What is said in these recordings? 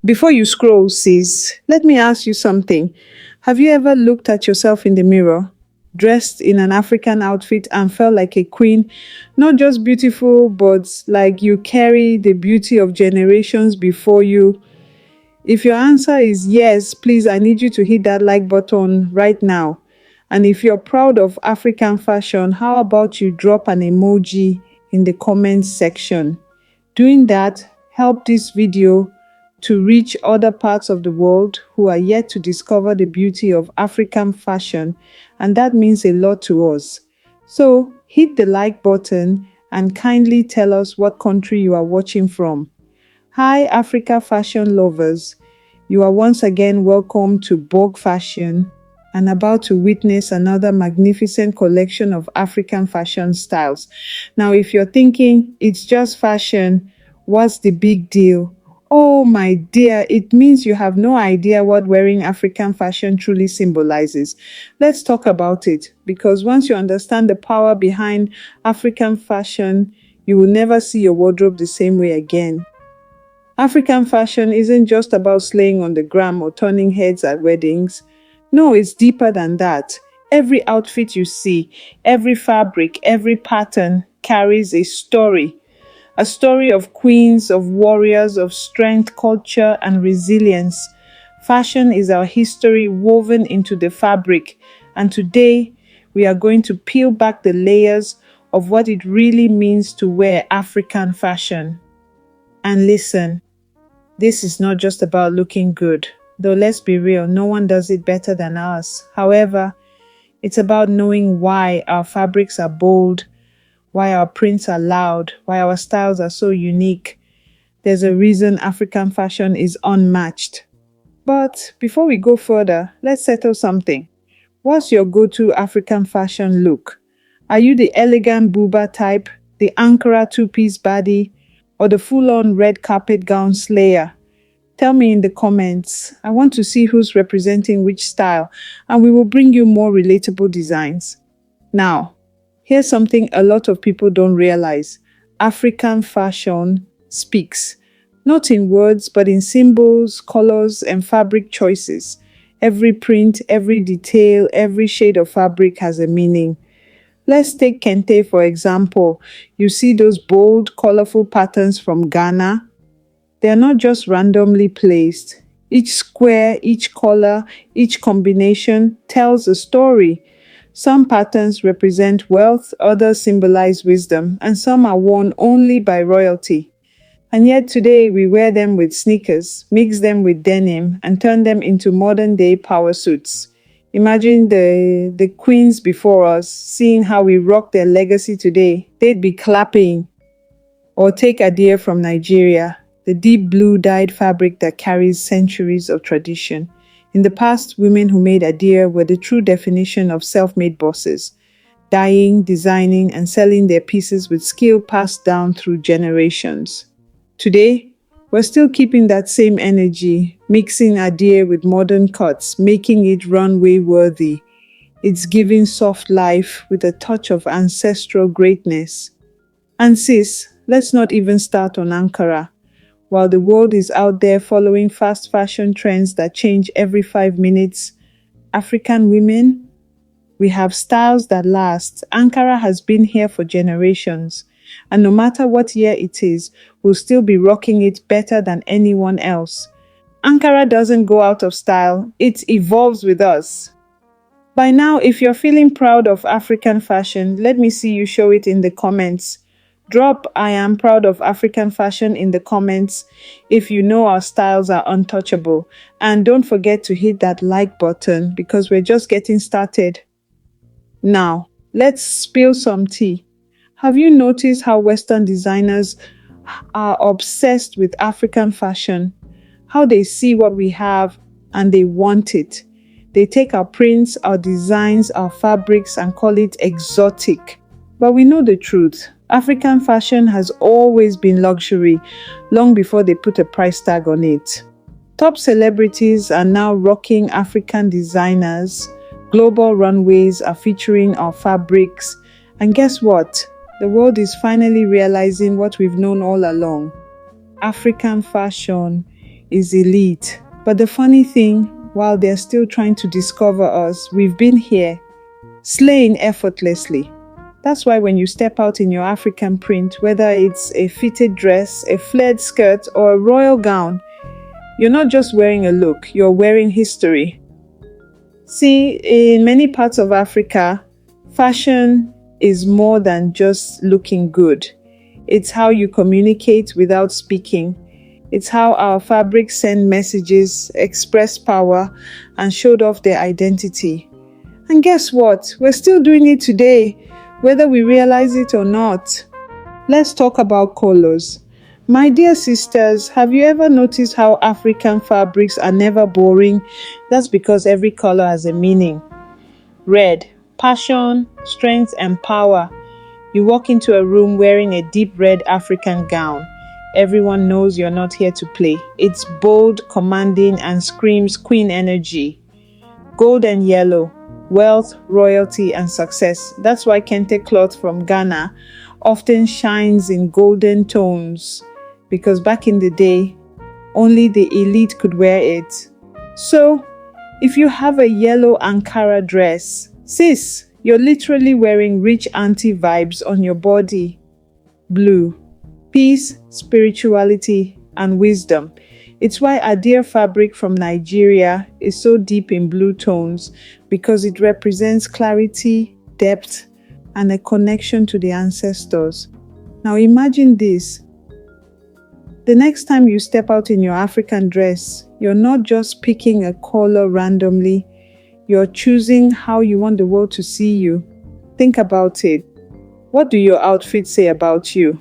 Before you scroll, sis, let me ask you something. Have you ever looked at yourself in the mirror, dressed in an African outfit and felt like a queen? Not just beautiful, but like you carry the beauty of generations before you. If your answer is yes, please, I need you to hit that like button right now. And if you're proud of African fashion, how about you drop an emoji in the comments section? Doing that help this video to reach other parts of the world who are yet to discover the beauty of African fashion, and that means a lot to us. So hit the like button and kindly tell us what country you are watching from. Hi Africa fashion lovers, you are once again welcome to Vogue Fashion and about to witness another magnificent collection of African fashion styles. Now if you're thinking it's just fashion, what's the big deal? Oh my dear, it means you have no idea what wearing African fashion truly symbolizes. Let's talk about it, because once you understand the power behind African fashion, you will never see your wardrobe the same way again. African fashion isn't just about slaying on the gram or turning heads at weddings. No, it's deeper than that. Every outfit you see, every fabric, every pattern carries a story of queens, of warriors, of strength, culture, and resilience. Fashion is our history woven into the fabric, and today we are going to peel back the layers of what it really means to wear African fashion. And listen, this is not just about looking good, though let's be real, no one does it better than us. However, it's about knowing why our fabrics are bold, why our prints are loud, why our styles are so unique. There's a reason African fashion is unmatched. But before we go further, let's settle something. What's your go-to African fashion look? Are you the elegant buba type, the Ankara two-piece baddie, or the full-on red carpet gown slayer? Tell me in the comments. I want to see who's representing which style, and we will bring you more relatable designs. Now, here's something a lot of people don't realize. African fashion speaks, not in words, but in symbols, colors, and fabric choices. Every print, every detail, every shade of fabric has a meaning. Let's take kente for example. You see those bold, colorful patterns from Ghana? They are not just randomly placed. Each square, each color, each combination tells a story. Some patterns represent wealth, others symbolize wisdom, and some are worn only by royalty. And yet today we wear them with sneakers, mix them with denim, and turn them into modern-day power suits. Imagine the queens before us, seeing how we rock their legacy today. They'd be clapping. Or take Adir from Nigeria, the deep blue dyed fabric that carries centuries of tradition. In the past, women who made Adir were the true definition of self-made bosses, dyeing, designing, and selling their pieces with skill passed down through generations. Today, we're still keeping that same energy, mixing Adir with modern cuts, making it runway worthy. It's giving soft life with a touch of ancestral greatness. And sis, let's not even start on Ankara. While the world is out there following fast fashion trends that change every 5 minutes, African women, we have styles that last. Ankara has been here for generations, and no matter what year it is, we'll still be rocking it better than anyone else. Ankara doesn't go out of style, it evolves with us. By now, if you're feeling proud of African fashion, let me see you show it in the comments. Drop "I am proud of African fashion" in the comments if you know our styles are untouchable. And don't forget to hit that like button because we're just getting started. Now, let's spill some tea. Have you noticed how Western designers are obsessed with African fashion? How they see what we have and they want it. They take our prints, our designs, our fabrics and call it exotic. But we know the truth. African fashion has always been luxury, long before they put a price tag on it. Top celebrities are now rocking African designers. Global runways are featuring our fabrics. And guess what? The world is finally realizing what we've known all along. African fashion is elite. But the funny thing, while they're still trying to discover us, we've been here, slaying effortlessly. That's why when you step out in your African print, whether it's a fitted dress, a flared skirt, or a royal gown, you're not just wearing a look, you're wearing history. See, in many parts of Africa, fashion is more than just looking good. It's how you communicate without speaking. It's how our fabrics send messages, express power, and showed off their identity. And guess what? We're still doing it today, whether we realize it or not. Let's talk about colors. My dear sisters, have you ever noticed how African fabrics are never boring? That's because every color has a meaning. Red, passion, strength, and power. You walk into a room wearing a deep red African gown. Everyone knows you're not here to play. It's bold, commanding, and screams queen energy. Gold and yellow, wealth, royalty, and success. That's why kente cloth from Ghana often shines in golden tones, because back in the day, only the elite could wear it. So, if you have a yellow Ankara dress, sis, you're literally wearing rich auntie vibes on your body. Blue, peace, spirituality, and wisdom. It's why our dear fabric from Nigeria is so deep in blue tones, because it represents clarity, depth, and a connection to the ancestors. Now imagine this. The next time you step out in your African dress, you're not just picking a color randomly, you're choosing how you want the world to see you. Think about it. What do your outfits say about you?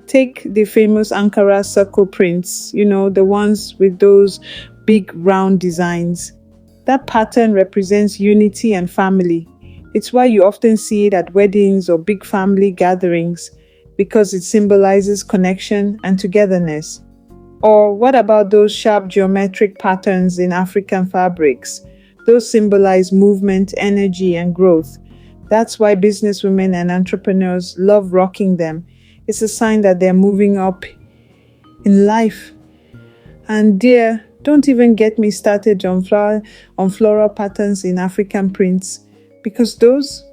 Take the famous Ankara circle prints, the ones with those big round designs. That pattern represents unity and family. It's why you often see it at weddings or big family gatherings, because it symbolizes connection and togetherness. Or what about those sharp geometric patterns in African fabrics? Those symbolize movement, energy, and growth. That's why businesswomen and entrepreneurs love rocking them. It's a sign that they're moving up in life. And dear, don't even get me started on floral patterns in African prints, because those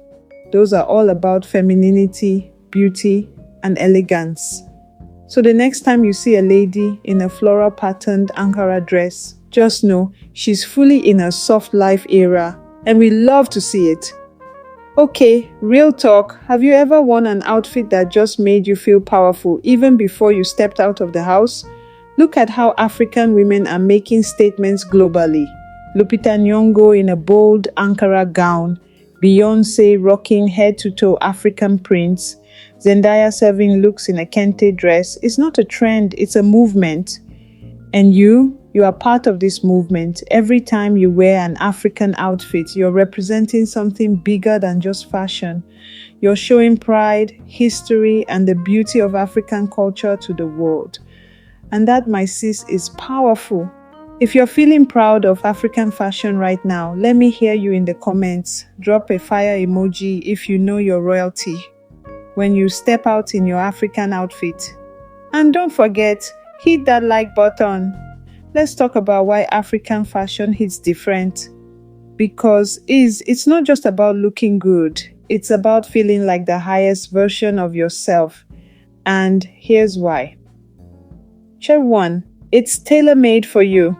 are all about femininity, beauty, and elegance. So the next time you see a lady in a floral patterned Ankara dress, just know she's fully in a soft life era, and we love to see it. Okay, real talk, have you ever worn an outfit that just made you feel powerful even before you stepped out of the house? Look at how African women are making statements globally. Lupita Nyong'o in a bold Ankara gown, Beyoncé rocking head-to-toe African prints, Zendaya serving looks in a kente dress. It's not a trend, it's a movement. And you are part of this movement. Every time you wear an African outfit, you're representing something bigger than just fashion. You're showing pride, history, and the beauty of African culture to the world. And that, my sis, is powerful. If you're feeling proud of African fashion right now, let me hear you in the comments. Drop a fire emoji if you know your royalty when you step out in your African outfit. And don't forget, hit that like button. Let's talk about why African fashion hits different. Because it's not just about looking good, it's about feeling like the highest version of yourself. And here's why. Check 1. It's tailor-made for you.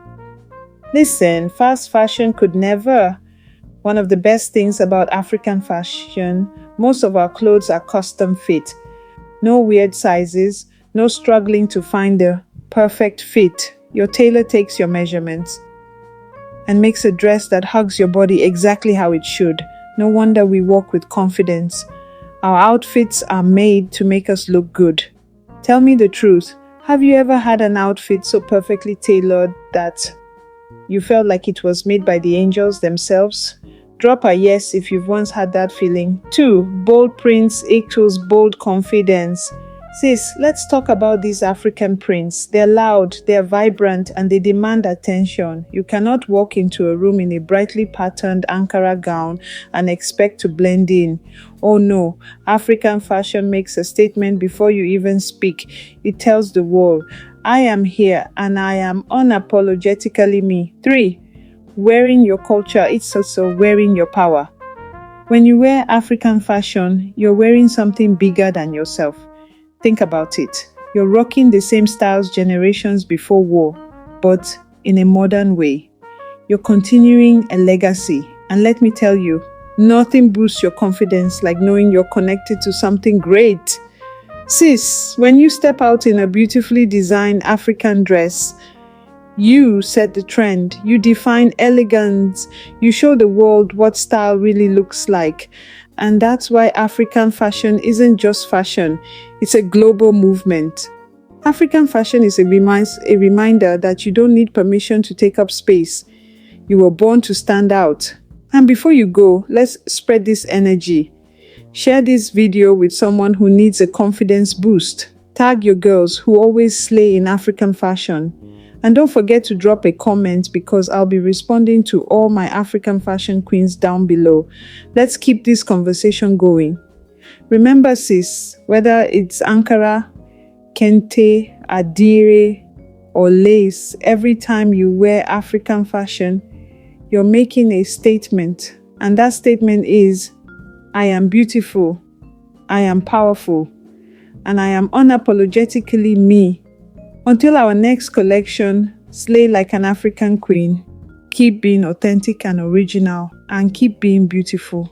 Listen, fast fashion could never. One of the best things about African fashion, most of our clothes are custom fit. No weird sizes, no struggling to find the perfect fit. Your tailor takes your measurements and makes a dress that hugs your body exactly how it should. No wonder we walk with confidence. Our outfits are made to make us look good. Tell me the truth. Have you ever had an outfit so perfectly tailored that you felt like it was made by the angels themselves? Drop a yes if you've once had that feeling. 2. Bold prints equals bold confidence. Sis, let's talk about these African prints. They're loud, they're vibrant, and they demand attention. You cannot walk into a room in a brightly patterned Ankara gown and expect to blend in. Oh no, African fashion makes a statement before you even speak. It tells the world, I am here and I am unapologetically me. 3. Wearing your culture, it's also wearing your power. When you wear African fashion, you're wearing something bigger than yourself. Think about it. You're rocking the same styles generations before wore, but in a modern way. You're continuing a legacy. And let me tell you, nothing boosts your confidence like knowing you're connected to something great. Sis, when you step out in a beautifully designed African dress, you set the trend, you define elegance, you show the world what style really looks like. And that's why African fashion isn't just fashion, it's a global movement. African fashion is a reminder that you don't need permission to take up space. You were born to stand out. And before you go, let's spread this energy. Share this video with someone who needs a confidence boost. Tag your girls who always slay in African fashion. And don't forget to drop a comment because I'll be responding to all my African fashion queens down below. Let's keep this conversation going. Remember sis, whether it's Ankara, Kente, Adire, or lace, every time you wear African fashion, you're making a statement. And that statement is, I am beautiful, I am powerful, and I am unapologetically me. Until our next collection, slay like an African queen. Keep being authentic and original, and keep being beautiful.